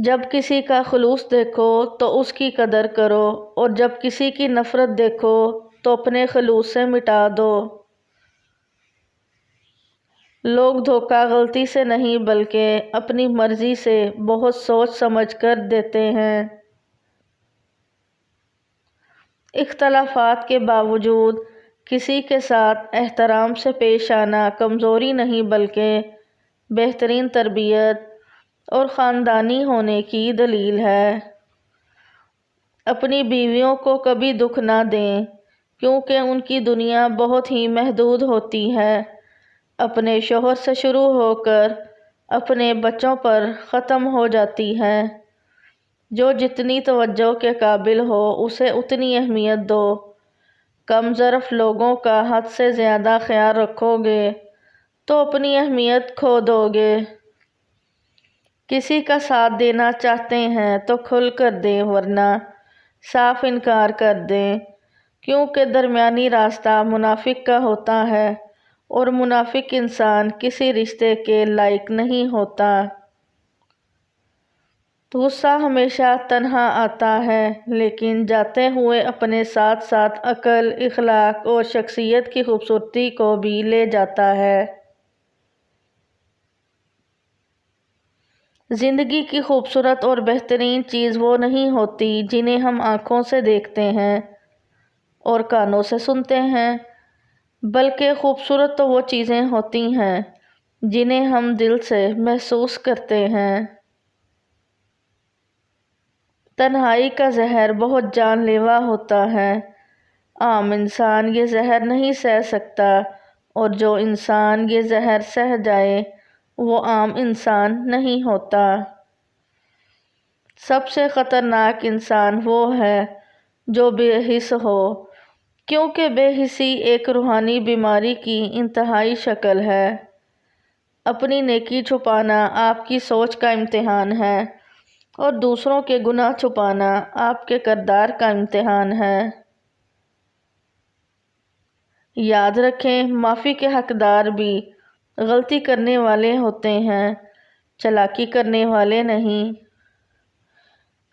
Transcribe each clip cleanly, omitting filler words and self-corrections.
جب کسی کا خلوص دیکھو تو اس کی قدر کرو، اور جب کسی کی نفرت دیکھو تو اپنے خلوص سے مٹا دو۔ لوگ دھوکہ غلطی سے نہیں بلکہ اپنی مرضی سے بہت سوچ سمجھ کر دیتے ہیں۔ اختلافات کے باوجود کسی کے ساتھ احترام سے پیش آنا کمزوری نہیں بلکہ بہترین تربیت اور خاندانی ہونے کی دلیل ہے۔ اپنی بیویوں کو کبھی دکھ نہ دیں کیونکہ ان کی دنیا بہت ہی محدود ہوتی ہے، اپنے شوہر سے شروع ہو کر اپنے بچوں پر ختم ہو جاتی ہے۔ جو جتنی توجہ کے قابل ہو اسے اتنی اہمیت دو۔ کم ظرف لوگوں کا حد سے زیادہ خیال رکھو گے تو اپنی اہمیت کھو دو گے۔ کسی کا ساتھ دینا چاہتے ہیں تو کھل کر دیں ورنہ صاف انکار کر دیں، کیونکہ درمیانی راستہ منافق کا ہوتا ہے اور منافق انسان کسی رشتے کے لائق نہیں ہوتا۔ غصہ ہمیشہ تنہا آتا ہے لیکن جاتے ہوئے اپنے ساتھ ساتھ عقل، اخلاق اور شخصیت کی خوبصورتی کو بھی لے جاتا ہے۔ زندگی کی خوبصورت اور بہترین چیز وہ نہیں ہوتی جنہیں ہم آنکھوں سے دیکھتے ہیں اور کانوں سے سنتے ہیں، بلکہ خوبصورت تو وہ چیزیں ہوتی ہیں جنہیں ہم دل سے محسوس کرتے ہیں۔ تنہائی کا زہر بہت جان لیوا ہوتا ہے۔ عام انسان یہ زہر نہیں سہ سکتا، اور جو انسان یہ زہر سہ جائے وہ عام انسان نہیں ہوتا۔ سب سے خطرناک انسان وہ ہے جو بے حس ہو، کیونکہ بے حسی ایک روحانی بیماری کی انتہائی شکل ہے۔ اپنی نیکی چھپانا آپ کی سوچ کا امتحان ہے اور دوسروں کے گناہ چھپانا آپ کے کردار کا امتحان ہے۔ یاد رکھیں، معافی کے حقدار بھی غلطی کرنے والے ہوتے ہیں، چالاکی کرنے والے نہیں۔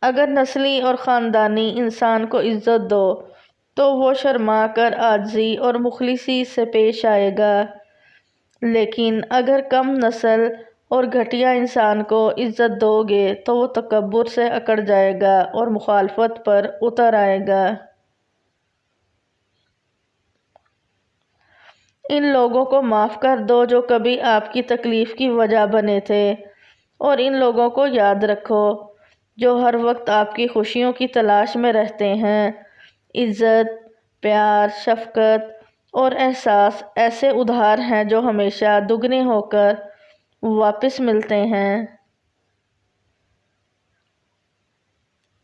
اگر نسلی اور خاندانی انسان کو عزت دو تو وہ شرما کر عاجزی اور مخلصی سے پیش آئے گا، لیکن اگر کم نسل اور گھٹیا انسان کو عزت دو گے تو وہ تکبر سے اکڑ جائے گا اور مخالفت پر اتر آئے گا۔ ان لوگوں کو معاف کر دو جو کبھی آپ کی تکلیف کی وجہ بنے تھے، اور ان لوگوں کو یاد رکھو جو ہر وقت آپ کی خوشیوں کی تلاش میں رہتے ہیں۔ عزت، پیار، شفقت اور احساس ایسے ادھار ہیں جو ہمیشہ دگنے ہو کر واپس ملتے ہیں۔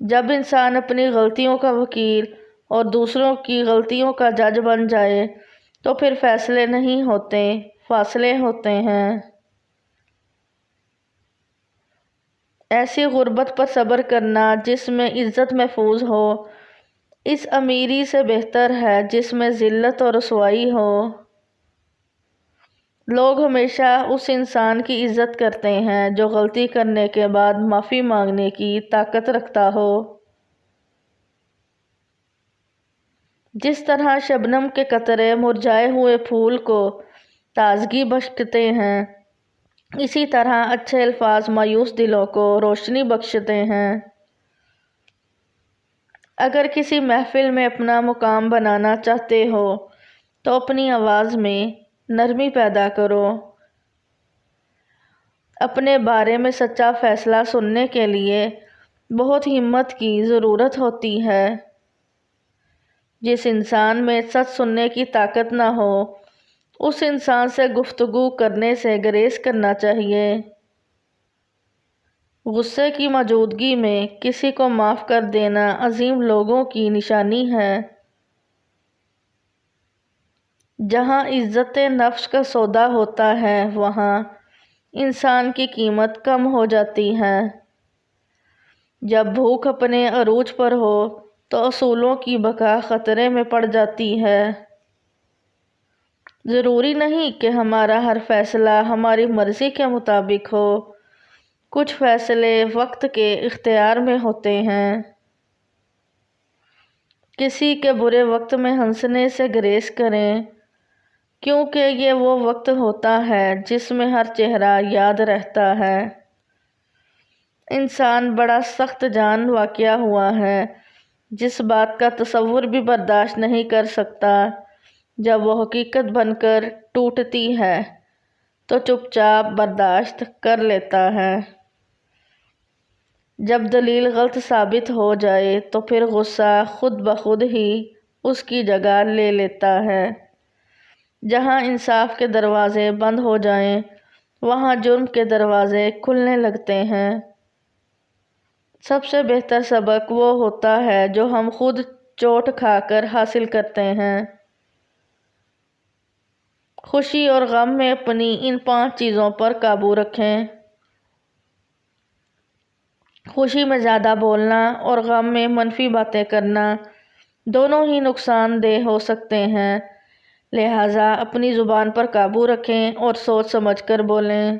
جب انسان اپنی غلطیوں کا وکیل اور دوسروں کی غلطیوں کا جج بن جائے تو پھر فیصلے نہیں ہوتے، فاصلے ہوتے ہیں۔ ایسی غربت پر صبر کرنا جس میں عزت محفوظ ہو اس امیری سے بہتر ہے جس میں ذلت اور رسوائی ہو۔ لوگ ہمیشہ اس انسان کی عزت کرتے ہیں جو غلطی کرنے کے بعد معافی مانگنے کی طاقت رکھتا ہو۔ جس طرح شبنم کے قطرے مرجھائے ہوئے پھول کو تازگی بخشتے ہیں، اسی طرح اچھے الفاظ مایوس دلوں کو روشنی بخشتے ہیں۔ اگر کسی محفل میں اپنا مقام بنانا چاہتے ہو تو اپنی آواز میں نرمی پیدا کرو۔ اپنے بارے میں سچا فیصلہ سننے کے لیے بہت ہمت کی ضرورت ہوتی ہے۔ جس انسان میں سچ سننے کی طاقت نہ ہو اس انسان سے گفتگو کرنے سے گریز کرنا چاہیے۔ غصے کی موجودگی میں کسی کو معاف کر دینا عظیم لوگوں کی نشانی ہے۔ جہاں عزت نفس کا سودا ہوتا ہے وہاں انسان کی قیمت کم ہو جاتی ہے۔ جب بھوک اپنے عروج پر ہو تو اصولوں کی بقا خطرے میں پڑ جاتی ہے۔ ضروری نہیں کہ ہمارا ہر فیصلہ ہماری مرضی کے مطابق ہو، کچھ فیصلے وقت کے اختیار میں ہوتے ہیں۔ کسی کے برے وقت میں ہنسنے سے گریز کریں، کیونکہ یہ وہ وقت ہوتا ہے جس میں ہر چہرہ یاد رہتا ہے۔ انسان بڑا سخت جان واقعہ ہوا ہے، جس بات کا تصور بھی برداشت نہیں کر سکتا۔ جب وہ حقیقت بن کر ٹوٹتی ہے تو چپ چاپ برداشت کر لیتا ہے۔ جب دلیل غلط ثابت ہو جائے تو پھر غصہ خود بخود ہی اس کی جگہ لے لیتا ہے۔ جہاں انصاف کے دروازے بند ہو جائیں، وہاں جرم کے دروازے کھلنے لگتے ہیں۔ سب سے بہتر سبق وہ ہوتا ہے جو ہم خود چوٹ کھا کر حاصل کرتے ہیں۔ خوشی اور غم میں اپنی ان 5 چیزوں پر قابو رکھیں۔ خوشی میں زیادہ بولنا اور غم میں منفی باتیں کرنا دونوں ہی نقصان دہ ہو سکتے ہیں، لہٰذا اپنی زبان پر قابو رکھیں اور سوچ سمجھ کر بولیں۔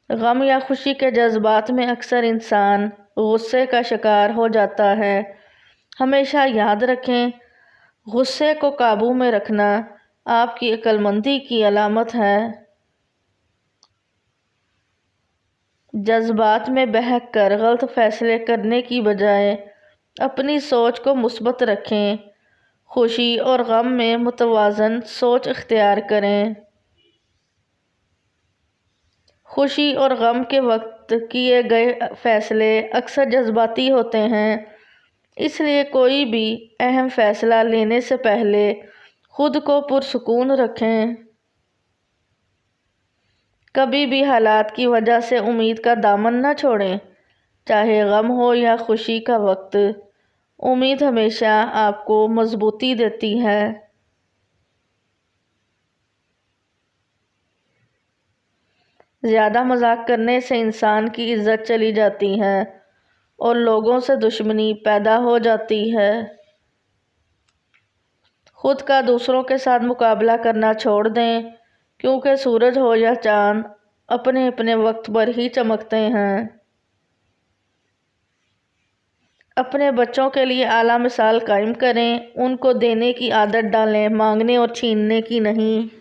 غم یا خوشی کے جذبات میں اکثر انسان غصے کا شکار ہو جاتا ہے۔ ہمیشہ یاد رکھیں، غصے کو قابو میں رکھنا آپ کی عقل مندی کی علامت ہے۔ جذبات میں بہک کر غلط فیصلے کرنے کی بجائے اپنی سوچ کو مثبت رکھیں۔ خوشی اور غم میں متوازن سوچ اختیار کریں۔ خوشی اور غم کے وقت کیے گئے فیصلے اکثر جذباتی ہوتے ہیں، اس لیے کوئی بھی اہم فیصلہ لینے سے پہلے خود کو پرسکون رکھیں۔ کبھی بھی حالات کی وجہ سے امید کا دامن نہ چھوڑیں، چاہے غم ہو یا خوشی کا وقت۔ امید ہمیشہ آپ کو مضبوطی دیتی ہے۔ زیادہ مذاق کرنے سے انسان کی عزت چلی جاتی ہے اور لوگوں سے دشمنی پیدا ہو جاتی ہے۔ خود کا دوسروں کے ساتھ مقابلہ کرنا چھوڑ دیں، کیونکہ سورج ہو یا چاند اپنے اپنے وقت پر ہی چمکتے ہیں۔ اپنے بچوں کے لیے اعلیٰ مثال قائم کریں، ان کو دینے کی عادت ڈالیں، مانگنے اور چھیننے کی نہیں۔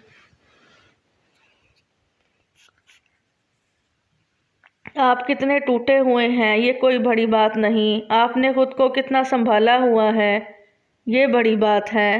آپ کتنے ٹوٹے ہوئے ہیں یہ کوئی بڑی بات نہیں، آپ نے خود کو کتنا سنبھالا ہوا ہے یہ بڑی بات ہے۔